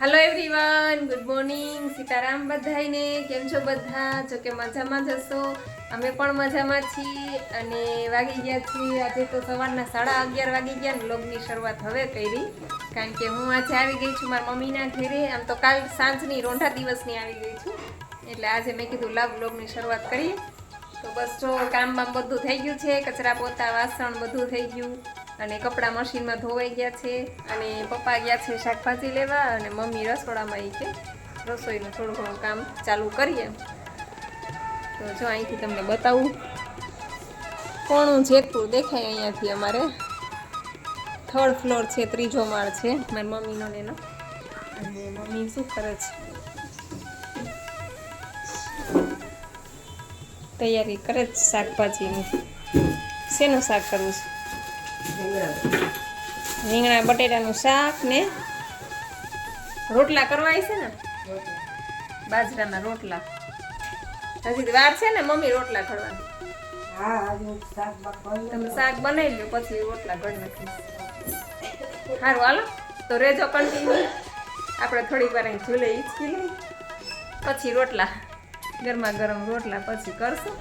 Hello everyone, good morning, Sitaram बधाईने। केम छो बधा? जो के मजामां ज हशो। अमे पण मजामां छीए अने वागी गया छीए आजे तो सवाરના 11:30 वागी गया ने व्लॉगनी शरूआत हवे करी कारण के हूँ आज આવી ગઈ છું મારા મમ્મીના ઘરે। આમ તો કાલ સાંજની રોંઢા દિવસની આવી ગઈ છું એટલે આજે મેં કીધું લાવ વ્લોગની શરૂઆત કરીએ। તો બસ જો કામ બામ બધું થઈ ગયું છે, કચરા પોતા વાસણ બધું થઈ ગયું અને કપડા મશીનમાં ધોવાઈ ગયા છે અને પપ્પા ગયા છે શાકભાજી લેવા અને મમ્મી રસોડામાં ઈ કે રસોઈનું થોડું ઘણું કામ ચાલુ કરીએ। તો જો અહીંથી તમને બતાવું કોણું જેતપુર દેખાય અહીંયાથી અમારે 3rd ફ્લોર છે, 3જો માળ છે મારી મમ્મીનો ને એનો। અને મમ્મી શું કરે છે? તૈયારી કરે છે શાકભાજીની। શેનું શાક કરવું છે? રીંગણા બટેટાનું શાક ને રોટલા કરવા છે ને, બાજરાના રોટલા। હજી વાર છે ને મમ્મી રોટલા ઘડવાની? તમે શાક બનાવી લો પછી રોટલા ઘડી નાખીશ। સારું હાલો તો રેજો કન્ટિન્યુ। આપણે થોડી વાર અહીં ઝૂલે હિંચકી લઈ પછી રોટલા ગરમા ગરમ રોટલા પછી કરશું।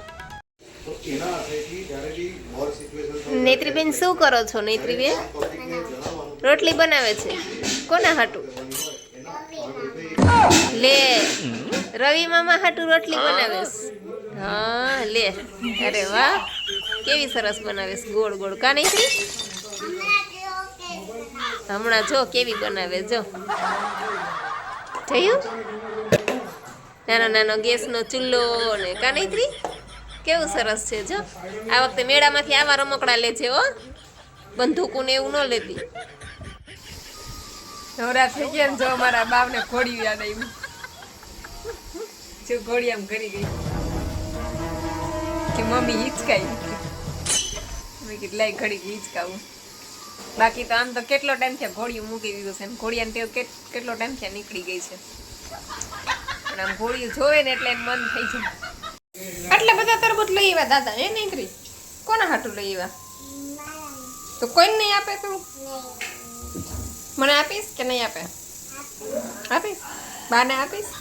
નેત્રીબેન શું કરો છો? નેત્રીબેન રોટલી બનાવે છે કોના હાટુ? લે રવિ મામા હાટુ રોટલી બનાવે છે। હા લે, અરે વાહ કેવી સરસ બનાવે છે, ગોળ ગોળ કા નેત્રી? હમણાં જો કેવી બનાવે, જો જોયું? નાનો નાનો ગેસનો ચૂલ્લો ને કા નેત્રી કેવું સરસ છે। જો આ વખતે મેળામાંથી આવા રમકડા લેજે હો, બંદૂકો ને એવું ન લેતી। નવરા થઈ ગયા ને જો મારા બાપને ઘોડી યાદ આવી, જો ઘોડી આમ કરી ગઈ કે મમ્મી હિચકાઈ, મેં કીધું લાઈ ઘડી હિચકાવું। બાકી તો આમ તો કેટલો ટાઈમ થયા ઘોડિયું મૂકી દીધું છે, ઘોડિયાને ટેવ કેટલો ટાઈમ થયા નીકળી ગઈ છે, પણ આમ ઘોડિયું જોવે ને એટલે મન થઈ જાય। આટલા બધા તરબૂચ લઈ આવ્યા દાદા એ નીકળી? કોના હાટું લઈ આવ્યા? તો કોઈને નહીં આપે? તું મને આપીશ કે નહીં આપે? આપીશ, બાને આપીશ?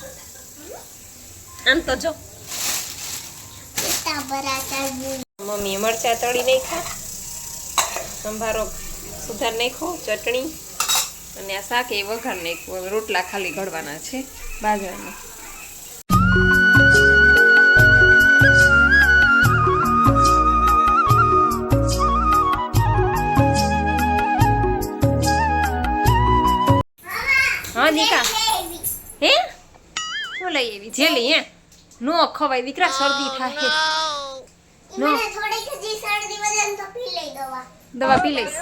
આમ તો જો મમ્મીએ મરચા તળી નાખ્યા, સંભારો સુધાર નાખ્યો, ચટણી અને આ શાક એ વઘાર નાખ્યું। હવે રોટલા ખાલી ઘડવાના છે બાજરાના। હા દીકા હે શું લઈ આવી? જેલી હે નો ખવાય દીકરા, શરદી થાય। નો દવા પી લઈશ।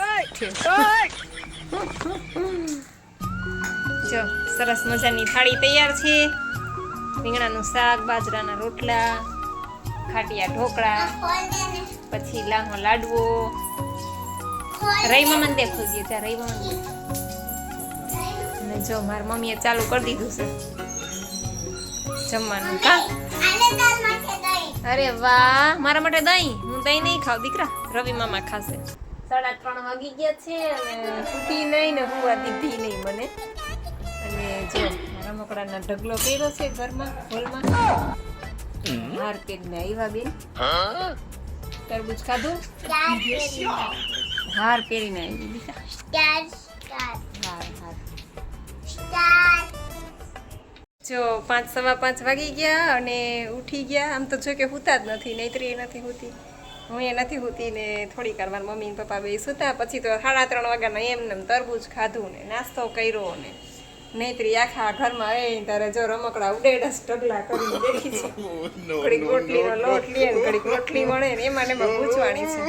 જો સરસ મજાની થાળી તૈયાર છે, રીંગણાનું શાક, બાજરાના રોટલા, ખાટિયા ઢોકળા, પછી લાહો લાડવો। રઈ મામાને દેખો દે ત્યાં, રઈ મામાને જો મારી મમ્મીએ ચાલુ કરી દીધું છે જમવાનું। કા અરે વાહ, મારા માટે દહીં? હું દહીં નહીં ખાવ દીકરા, રવિ મામા ખાશે। 3:30 વાગી ગયા છે અને સૂતી નહીં ને હુવા દીધી નહીં મને। અને જો રમકડાના ઢગલો કર્યો છે ઘરમાં, હોલમાં। હાર પહેરીને આવ્યા બેન, તરબૂચ ખાધું, હાર પહેરીને આવી દીધા। હાર હાર જો 5:15 વાગી ગયા અને ઉઠી ગયા। આમ તો જો કે હુતા જ નથી, નૈત્રી એ નથી હુતી, હું એ નથી હુતી ને થોડીક વાર મારા મમ્મી ને પપ્પા બે સુતા, પછી તો 3:30 વાગ્યાના એમને તરબૂચ ખાધું ને નાસ્તો કર્યો ને નૈત્રી આખા ઘરમાં એ તારે જો રમકડા ઉડેડસ ઢગલા કરીને બેઠી છે। ઘડીક રોટલીનો લોટ લે ને ઘડીક રોટલી વણે ને એમાં ને એમાં પૂછવાની છે।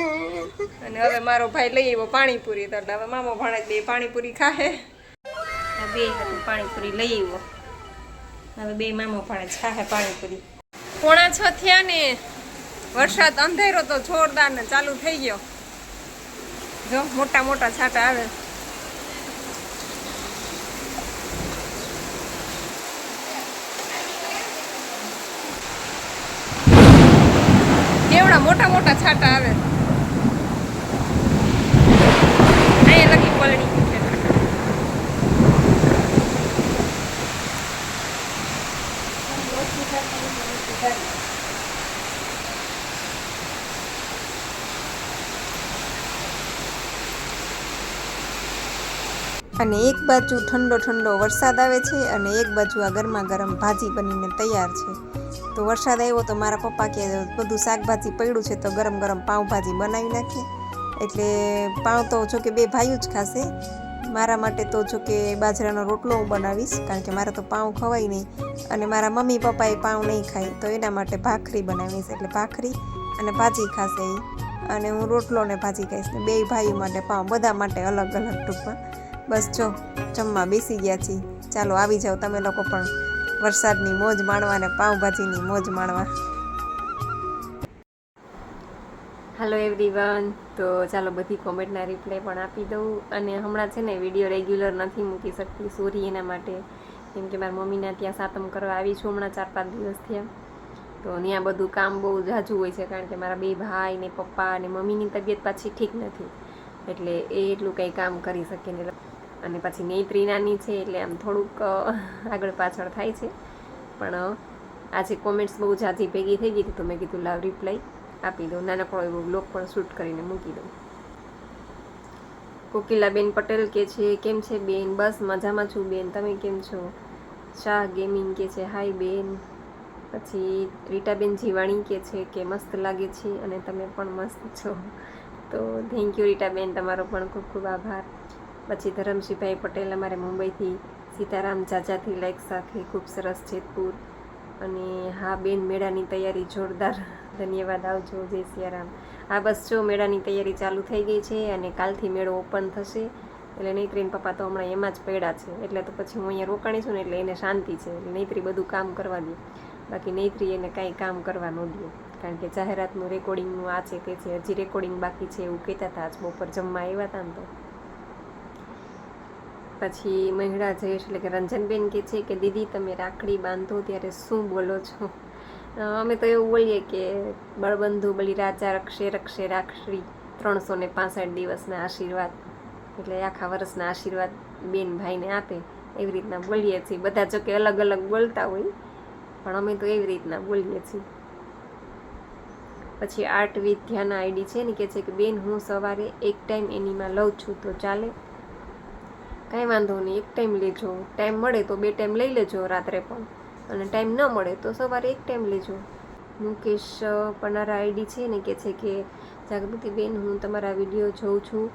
અને હવે મારો ભાઈ લઈ આવ્યો પાણીપુરી, તો હવે મામો ભાણેજ બે પાણીપુરી ખાહે। આ બે હતું પાણીપુરી લઈ આવ્યો, હવે બે મામો ભાણેજ ખાહે પાણીપુરી। 5:45 થયા ને વરસાદ અંધેરો તો જોરદાર ને ચાલુ થઈ ગયો, જો મોટા મોટા છાંટા આવે। કેવડા મોટા મોટા છાંટા આવે, અહીંયા લગી પલળી ગયું છે। વઘારી. અને એક બાજુ ઠંડો ઠંડો વરસાદ આવે છે અને એક બાજુ આ ગરમા ગરમ ભાજી બનીને તૈયાર છે. તો વરસાદ આવ્યો તો મારા પપ્પા કે બધું શાકભાજી પડ્યું છે તો ગરમ ગરમ પાઉંભાજી બનાવી નાખીએ. એટલે પાઉં તો જો કે બે ભાઈઓ જ ખાશે. મારા માટે તો જો કે બાજરાનો રોટલો હું બનાવીશ, કારણ કે મારે તો પાઉં ખવાય નહીં. અને મારા મમ્મી પપ્પાએ પાઉં નહીં ખાય તો એના માટે ભાખરી બનાવીશ. એટલે ભાખરી અને ભાજી ખાશે એ, અને હું રોટલો ને ભાજી ખાઈશ. ને બે ભાઈઓ માટે પાઉં, બધા માટે અલગ અલગ ટૂંકમાં. બસ જો જમવા બેસી ગયા છીએ. ચાલો આવી જાઓ તમે લોકો પણ વરસાદની મોજ માણવા ને પાઉંભાજીની મોજ માણવા. હાલો એવરીવન, તો ચાલો બધી કોમેન્ટના રિપ્લાય પણ આપી દઉં. અને હમણાં છે ને વિડીયો રેગ્યુલર નથી મૂકી શકતી, સોરી એના માટે. કેમ કે મારા મમ્મીના ત્યાં સાતમ કરવા આવી છું હમણાં 4-5 દિવસ થયા. તો ત્યાં બધું કામ બહુ ઝાઝું હોય છે, કારણ કે મારા બે ભાઈ ને પપ્પા અને મમ્મીની તબિયત પાછી ઠીક નથી, એટલે એ એટલું કંઈ કામ કરી શકે નહીં. અને પછી નેત્રી નાની છે એટલે આમ થોડુંક આગળ પાછળ થાય છે. પણ આજે કોમેન્ટ્સ બહુ ઝાઝી ભેગી થઈ ગઈ હતી તો મેં કીધું લાવ રિપ્લાય આપી દઉં, નાનકડો એવો બ્લોગ પણ શૂટ કરીને મૂકી દઉં. કોકિલાબેન પટેલ કે છે કેમ છે બેન? બસ મજામાં છું બેન, તમે કેમ છો? શાહ ગેમિંગ કે છે હાય બેન. પછી રીટાબેન જીવાણી કે છે કે મસ્ત લાગે છે અને તમે પણ મસ્ત છો. તો થેન્ક યુ રીટાબેન, તમારો પણ ખૂબ ખૂબ આભાર. પછી ધરમશીભાઈ પટેલ અમારે મુંબઈથી, સીતારામ ચાચાથી લાઈક સાથે, ખૂબ સરસ જેતપુર. અને હા બેન, મેળાની તૈયારી જોરદાર, ધન્યવાદ, આવજો, જય સિયારામ. હા બસ જો મેળાની તૈયારી ચાલુ થઈ ગઈ છે અને કાલથી મેળો ઓપન થશે. એટલે નૈત્રીન પપ્પા તો હમણાં એમાં જ પડ્યા છે, એટલે તો પછી હું અહીંયા રોકાણી છું ને એટલે એને શાંતિ છે. એટલે નૈત્રી બધું કામ કરવા દે, બાકી નૈત્રી એને કાંઈ કામ કરવા ન દે, કારણ કે જાહેરાતનું રેકોર્ડિંગનું આ છે તે છે, હજી રેકોર્ડિંગ બાકી છે એવું કહેતા હતા. આજ બપોર જમવા આવ્યા હતા ને તો. પછી મહિડા જયેશ એટલે કે રંજનબેન કે છે કે દીદી તમે રાખડી બાંધો ત્યારે શું બોલો છો? અમે તો એવું બોલીએ કે બળબંધુ બલિરાજા રક્ષે રક્ષે રાખડી, 365 દિવસના આશીર્વાદ, એટલે આખા વર્ષના આશીર્વાદ બેન ભાઈને આપે, એવી રીતના બોલીએ છીએ. બધા જો કે અલગ અલગ બોલતા હોય, પણ અમે તો એવી રીતના બોલીએ છીએ. પછી આર્ટ વિથ ધ્યાના આઈડી છે ને કે છે કે બેન હું સવારે એક ટાઈમ એનીમાં લઉં છું તો ચાલે? કાંઈ વાંધો નહીં, એક ટાઈમ લેજો. ટાઈમ મળે તો 2 ટાઈમ લઈ લેજો રાત્રે પણ, અને ટાઈમ ન મળે તો સવારે એક ટાઈમ લેજો. મુકેશ પનારા આઈડી છે ને કે છે કે જાગૃતિબેન હું તમારા વિડીયો જોઉં છું,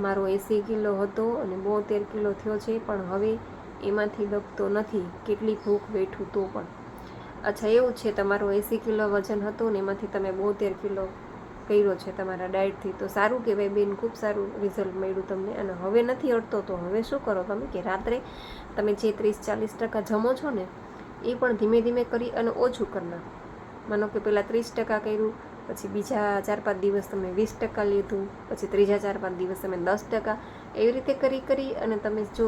મારો 80 કિલો હતો અને 72 કિલો થયો છે, પણ હવે એમાંથી દબતો નથી, કેટલી ભૂખ બેઠું તો પણ. અચ્છા એવું છે, તમારો 80 કિલો વજન હતું ને એમાંથી તમે 72 કિલો કર્યો છે તમારા ડાયટથી, તો સારું કહેવાય બેન, ખૂબ સારું રિઝલ્ટ મળ્યું તમને. અને હવે નથી અડતો તો હવે શું કરો તમે કે રાત્રે તમે જે 30-40% જમો છો ને એ પણ ધીમે ધીમે કરી અને ઓછું કરી નાખો. માનો કે પહેલાં 30% કર્યું, પછી બીજા 4-5 દિવસ તમે 20% લીધું, પછી ત્રીજા 4-5 દિવસ તમે 10%, એવી રીતે કરી અને તમે જો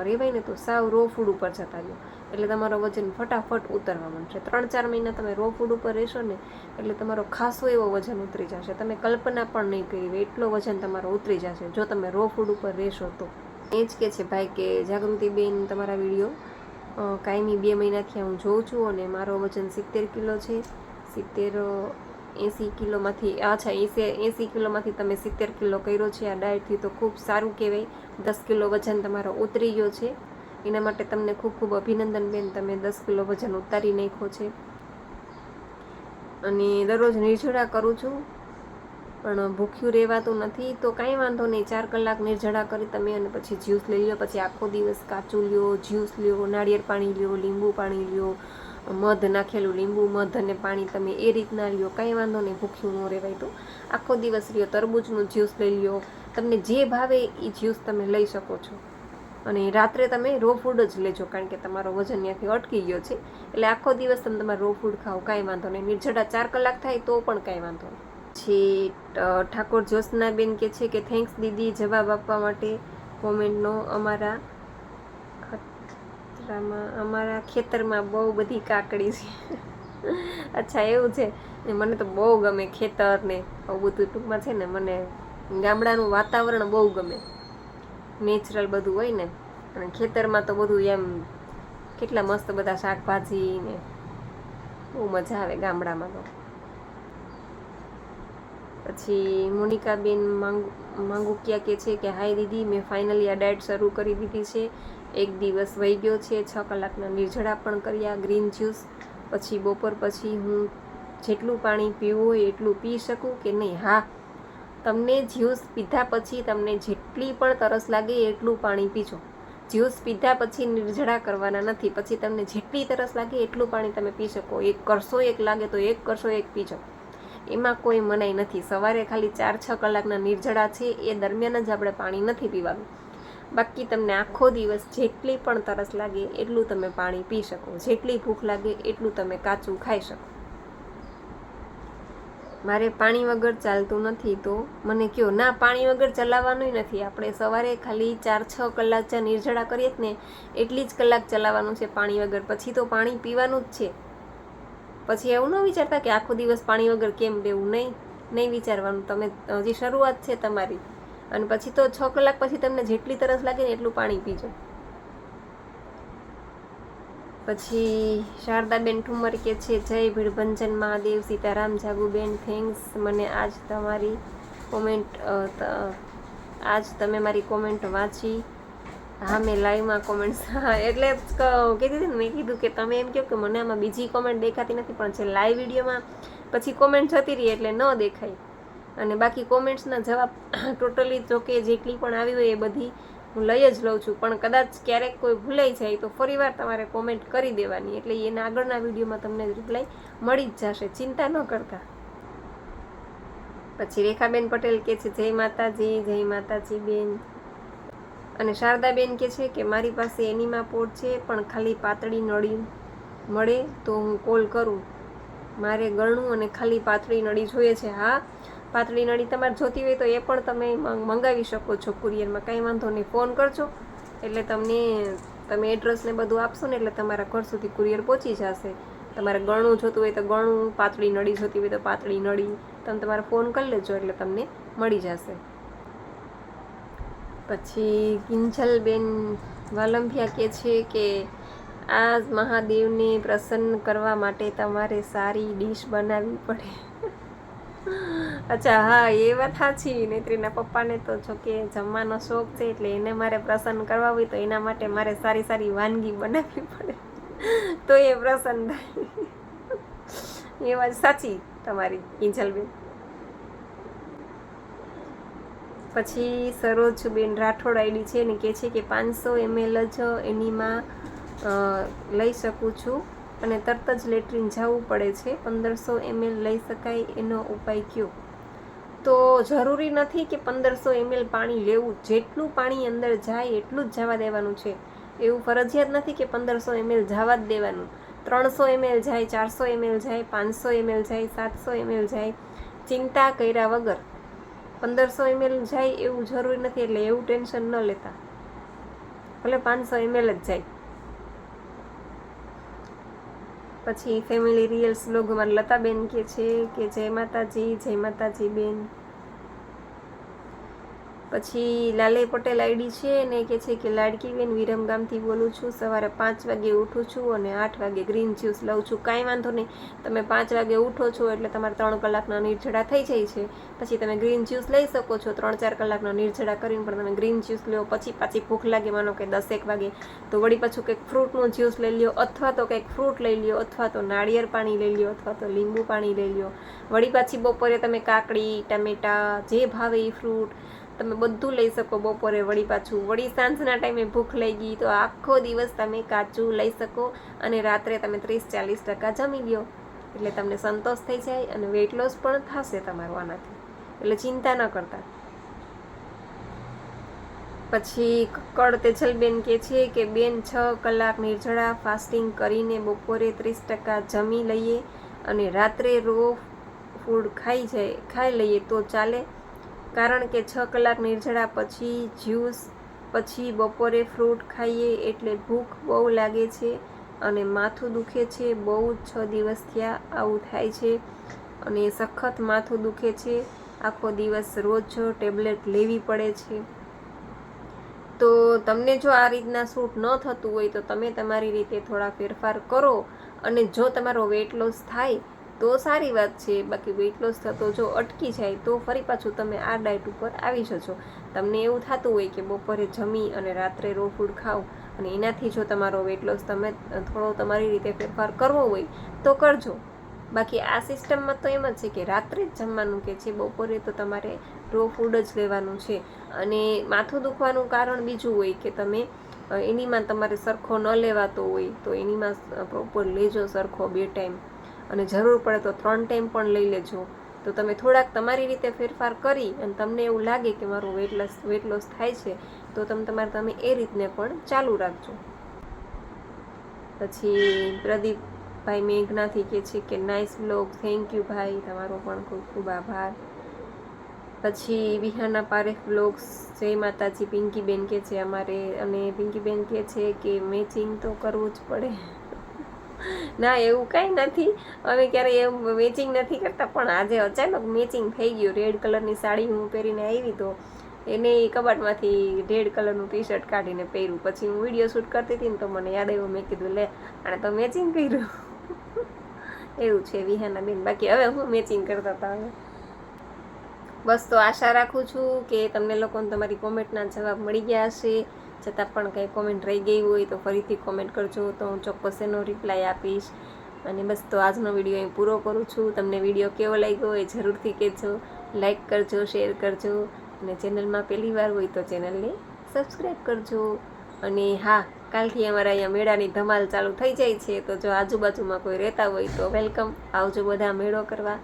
રહેવાય ને તો સાવ રો ફૂડ ઉપર જતા રહ્યો, એટલે તમારો વજન ફટાફટ ઉતરવા માંડશે. 3-4 મહિના તમે રો ફૂડ ઉપર રહેશો ને એટલે તમારો ખાસો એવો વજન ઉતરી જશે, તમે કલ્પના પણ નહીં કરી એટલો વજન તમારો ઉતરી જશે જો તમે રો ફૂડ ઉપર રહેશો તો. એ જ કે છે ભાઈ કે જાગૃતિબેન તમારા વિડીયો કાયમી 2 મહિનાથી હું જોઉં છું અને મારો વજન 70 કિલો છે. 80 કિલોમાંથી, અચ્છા 80 કિલોમાંથી તમે 70 કિલો કર્યો છે આ ડાયટથી, તો ખૂબ સારું કહેવાય. 10 કિલો વજન તમારો ઉતરી ગયો છે, એના માટે તમને ખૂબ ખૂબ અભિનંદન બેન, તમે 10 કિલો વજન ઉતારી નાખ્યો છે. અને દરરોજ નિર્જળા કરું છું પણ ભૂખ્યું રહેવાતું નથી, તો કાંઈ વાંધો નહીં, 4 કલાક નિર્જળા કરી તમે અને પછી જ્યુસ લઈ લો. પછી આખો દિવસ કાચું લ્યો, જ્યુસ લ્યો, નાળિયેર પાણી લ્યો, લીંબુ પાણી લ્યો, મધ નાખેલું લીંબુ, મધ અને પાણી તમે એ રીતના લ્યો, કાંઈ વાંધો નહીં, ભૂખ્યું ન રહેવાય તો. આખો દિવસ લ્યો, તરબૂચનું જ્યુસ લઈ લ્યો, તમને જે ભાવે એ જ્યુસ તમે લઈ શકો છો. અને રાત્રે તમે રો ફૂડ જ લેજો, કારણ કે તમારો વજન ત્યાંથી અટકી ગયો છે, એટલે આખો દિવસ તમે તમારે રો ફૂડ ખાઓ, કાંઈ વાંધો નહીં. નિર્જળા 4 કલાક થાય તો પણ કાંઈ વાંધો નહીં. પછી ઠાકોર જ્યોત્સનાબેન કે છે કે થેન્ક્સ દીદી જવાબ આપવા માટે કોમેન્ટનો. અમારા ખેતરમાં બહુ બધી કાકડી છે. અચ્છા એવું છે, મને તો બહુ ગમે ખેતર ને આવું બધું. ટૂંકમાં છે ને મને ગામડાનું વાતાવરણ બહુ ગમે, નેચરલ બધું હોય ને, અને ખેતરમાં તો બધું એમ કેટલા મસ્ત બધા શાકભાજી ને બહુ મજા આવે ગામડામાં તો. પછી મોનિકાબેન માંગુકિયા કે છે કે હાય દીદી, મેં ફાઇનલી આ ડાયટ શરૂ કરી દીધી છે. 1 દિવસ વહી ગયો છે. 6 કલાકના નિર્જળા પણ કર્યા, ગ્રીન જ્યુસ. પછી બપોર પછી હું જેટલું પાણી પીવું હોય એટલું પી શકું કે નહીં? હા, તમને જ્યુસ પીધા પછી તમને જેટલી પણ તરસ લાગે એટલું પાણી પીજો. જ્યુસ પીધા પછી નિર્જળા કરવાના નથી. પછી તમને જેટલી તરસ લાગે એટલું પાણી તમે પી શકો. એક કરશો, એક લાગે તો એક કરશો, એક પીજો. એમાં કોઈ મનાઈ નથી. સવારે ખાલી 4-6 કલાકના નિર્જળા છે, એ દરમિયાન જ આપણે પાણી નથી પીવાનું. બાકી તમને આખો દિવસ જેટલી પણ તરસ લાગે એટલું તમે પાણી પી શકો. જેટલી ભૂખ લાગે એટલું તમે કાચું ખાઈ શકો. મારે પાણી વગર ચાલતું નથી તો મને કહો. ના, પાણી વગર ચલાવવાનું નથી. આપણે સવારે ખાલી 4-6 કલાક જ્યાં નિર્જળા કરીએ ને એટલી જ કલાક ચલાવવાનું છે પાણી વગર. પછી તો પાણી પીવાનું જ છે. પછી એવું ન વિચારતા કે આખો દિવસ પાણી વગર કેમ રહેવું. નહીં વિચારવાનું. તમે હજી શરૂઆત છે તમારી. અને પછી તો 6 કલાક પછી તમને જેટલી તરસ લાગે ને એટલું પાણી પીજો. પછી શારદાબેન ઠુમર કે છે જય ભીડભંજન મહાદેવ, સીતારામ. જાગુબેન થેન્ક્સ. મને આજ તમે મારી કોમેન્ટ વાંચી. હા, મેં લાઈવમાં કોમેન્ટ્સ એટલે કીધી હતી ને, મેં કીધું કે તમે એમ કહો કે મને આમાં બીજી કોમેન્ટ દેખાતી નથી, પણ છે લાઈવ વિડીયોમાં પછી કોમેન્ટ જતી રહી એટલે ન દેખાય. અને બાકી કોમેન્ટ્સના જવાબ ટોટલી જો કે જેટલી પણ આવી હોય એ બધી હું લઈ જ લઉં છું. પણ કદાચ ક્યારેક કોઈ ભૂલાઈ જાય તો ફરીવાર તમારે કોમેન્ટ કરી દેવાની, એટલે એના આગળના વિડીયોમાં તમને રિપ્લાય મળી જ જશે. ચિંતા ન કરતા. પછી રેખાબેન પટેલ કે છે જય માતાજી. જય માતાજી બેન. અને શારદાબેન કે છે કે મારી પાસે એનીમા પોડ છે, પણ ખાલી પાતળી નળી મળે તો હું કોલ કરું. મારે ગળણું અને ખાલી પાતળી નળી જોઈએ છે. હા, પાતળી નળી તમારે જોતી હોય તો એ પણ તમે મંગાવી શકો છો કુરિયરમાં. કાંઈ વાંધો નહીં, ફોન કરજો એટલે તમે એડ્રેસ ને બધું આપશો ને એટલે તમારા ઘર સુધી કુરિયર પહોંચી જશે. તમારે ગળણું જોતું હોય તો ગળણું, પાતળી નળી જોતી હોય તો પાતળી નળી, તમે તમારે ફોન કરી લેજો એટલે તમને મળી જશે. પછી કિંજલબેન વાલંભિયા કે છે કે આ મહાદેવને પ્રસન્ન કરવા માટે તમારે સારી ડીશ બનાવવી પડે. અચ્છા, હા, એ વાત સાચી. નેત્રીના પપ્પાને તો જો કે જમવાનો શોખ છે, એટલે એને મારે પ્રસન્ન કરવા હોય તો એના માટે મારે સારી સારી વાનગી બનાવવી પડે તો એ પ્રસન્ન થાય. એ વાત સાચી તમારી કિંજલબેન. પછી સરોજબેન રાઠોડ આઈડી છે ને કહે છે કે 500 ml જ એનીમાં લઈ શકું છું અને તરત જ લેટ્રિન જવું પડે છે. 1500 ml લઈ શકાય, એનો ઉપાય કયો? તો જરૂરી નથી કે 1500 ml પાણી લેવું. જેટલું પાણી અંદર જાય એટલું જ જવા દેવાનું છે. એવું ફરજિયાત નથી કે 1500 ml જવા જ દેવાનું. 300 ml જાય, 400 ml જાય, 500 ml જાય, 700 ml જાય, ચિંતા કર્યા વગર. 1500 ml જાય એવું જરૂરી નથી, એટલે એવું ટેન્શન ન લેતા. ભલે 500 ml જ જાય. પછી ફેમિલી રિયલ્સ બ્લોગમાં લતાબેન કે છે કે જય માતાજી. જય માતાજી બેન. પછી લાલે પટેલ આઈડી છે ને કે છે કે લાડકી બેન વિરમગામથી બોલું છું. સવારે 5 વાગે ઉઠું છું અને 8 વાગે ગ્રીન જ્યુસ લઉં છું. કાંઈ વાંધો નહીં, તમે 5 વાગે ઉઠો છો એટલે તમારે 3 કલાકના નિર્જળા થઈ જાય છે. પછી તમે ગ્રીન જ્યુસ લઈ શકો છો. 3-4 કલાકના નિર્જળા કરીને પણ તમે ગ્રીન જ્યુસ લો. પછી પાછી ભૂખ લાગે, માનો કે 10-1 વાગે, તો વળી પાછું કંઈક ફ્રૂટનું જ્યુસ લઈ લ્યો, અથવા તો કંઈક ફ્રૂટ લઈ લ્યો, અથવા તો નાળિયેર પાણી લઈ લ્યો, અથવા તો લીંબુ પાણી લઈ લ્યો. વળી પાછી બપોરે તમે કાકડી, ટામેટા, જે ભાવે એ ફ્રૂટ તમે બધું લઈ શકો બપોરે. વળી પાછું વળી સાંજના ટાઈમે ભૂખ લાગી તો આખો દિવસ તમે કાચું લઈ શકો અને રાત્રે તમે 30-40% જમી લ્યો એટલે તમને સંતોષ થઈ જાય અને વેઇટ લોસ પણ થશે તમારું આનાથી, એટલે ચિંતા ન કરતા. પછી કક્કડ તેજલબેન કે છે કે બેન 6 કલાક નિર્જળા ફાસ્ટિંગ કરીને બપોરે 30% જમી લઈએ અને રાત્રે રો ફૂડ ખાઈ લઈએ તો ચાલે? કારણ કે 6 કલાક નિર્જળા પછી જ્યુસ, પછી બપોરે ફ્રૂટ ખાઈએ એટલે ભૂખ બહુ લાગે છે અને માથું દુખે છે. બહુ 6 દિવસ થયા આવું થાય છે અને સખત માથું દુખે છે. આખો દિવસ રોજ ટેબ્લેટ લેવી પડે છે. તો તમને જો આ રીતના સૂટ ન થતું હોય તો તમે તમારી રીતે થોડા ફેરફાર કરો, અને જો તમારો વેઇટ લોસ થાય તો સારી વાત છે. બાકી વેઇટ લોસ થતો જો અટકી જાય તો ફરી પાછું તમે આ ડાયટ ઉપર આવી જશો. તમને એવું થતું હોય કે બપોરે જમી અને રાત્રે રો ફૂડ ખાઓ, અને એનાથી જો તમારો વેઇટ લોસ તમે થોડો તમારી રીતે ફેરફાર કરવો હોય તો કરજો. બાકી આ સિસ્ટમમાં તો એમ જ છે કે રાત્રે જ જમવાનું કે છે, બપોરે તો તમારે રો ફૂડ જ લેવાનું છે. અને માથું દુખવાનું કારણ બીજું હોય કે તમે એનીમાં તમારે સરખો ન લેવાતો હોય તો એનીમાં પ્રોપર લેજો સરખો 2 ટાઈમ, અને જરૂર પડે તો 3 ટાઈમ પણ લઈ લેજો. તો તમે થોડાક તમારી રીતે ફેરફાર કરી અને તમને એવું લાગે કે મારું વેટ લોસ થાય છે તો તમે એ રીતને પણ ચાલુ રાખજો. પછી પ્રદીપભાઈ મેઘનાથી કહે છે કે નાઇસ બ્લોગ, થેન્ક યુ ભાઈ, તમારો પણ ખૂબ ખૂબ આભાર. પછી વિહાના પારેખ બ્લોગ્સ, જય માતાજી. પિંકીબેન કહે છે અમારે, અને પિંકીબેન કહે છે કે મેચિંગ તો કરવું જ પડે. ના એવું કાંઈ નથી, અમે ક્યારેય એવું મેચિંગ નથી કરતા, પણ આજે અચાનક મેચિંગ થઈ ગયું. રેડ કલરની સાડી હું પહેરીને આવી તો એને કબાટમાંથી રેડ કલરનું ટી શર્ટ કાઢીને પહેર્યું. પછી હું વિડીયો શૂટ કરતી હતી ને તો મને યાદ આવ્યું, મેં કીધું લે આણે તો મેચિંગ કર્યું. એવું છે વિહાના બેન. બાકી હવે હું મેચિંગ કરતા હતા. હવે બસ તો આશા રાખું છું કે તમને લોકોને તમારી કોમેન્ટના જવાબ મળી ગયા હશે. છતાં પણ કંઈ કોમેન્ટ રહી ગઈ હોય તો ફરીથી કોમેન્ટ કરજો, તો હું ચોક્કસ એનો રિપ્લાય આપીશ. અને બસ તો આજનો વિડીયો અહીં પૂરો કરું છું. તમને વિડીયો કેવો લાગ્યો એ જરૂરથી કહેજો. લાઈક કરજો, શેર કરજો, અને ચેનલમાં પહેલી વાર હોય તો ચેનલને સબસ્ક્રાઈબ કરજો. અને હા, કાલથી અમારા અહીંયા મેળાની ધમાલ ચાલુ થઈ જાય છે, તો જો આજુબાજુમાં કોઈ રહેતા હોય તો વેલકમ, આવજો બધા મેળો કરવા.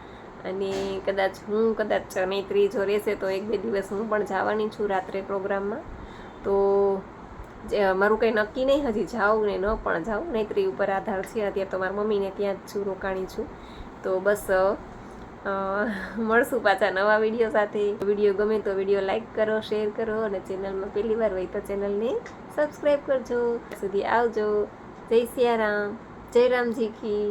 અને કદાચ નૈત્રી જો રહેશે તો 1-2 દિવસ હું પણ જવાની છું રાત્રે પ્રોગ્રામમાં. તો મારું કંઈ નક્કી નહીં, હજી જાઉં ને ન પણ જાઉં, નૈત્રી ઉપર આધાર છે. અત્યારે તો મારા મમ્મીને ત્યાં જ છું, રોકાણી છું. તો બસ મળશું પાછા નવા વિડીયો સાથે. વિડીયો ગમે તો વિડીયો લાઈક કરો, શેર કરો, અને ચેનલમાં પહેલી વાર હોય તો ચેનલને સબસ્ક્રાઈબ કરજો. સુધી આવજો. જય સિયારામ, જય રામજી કી.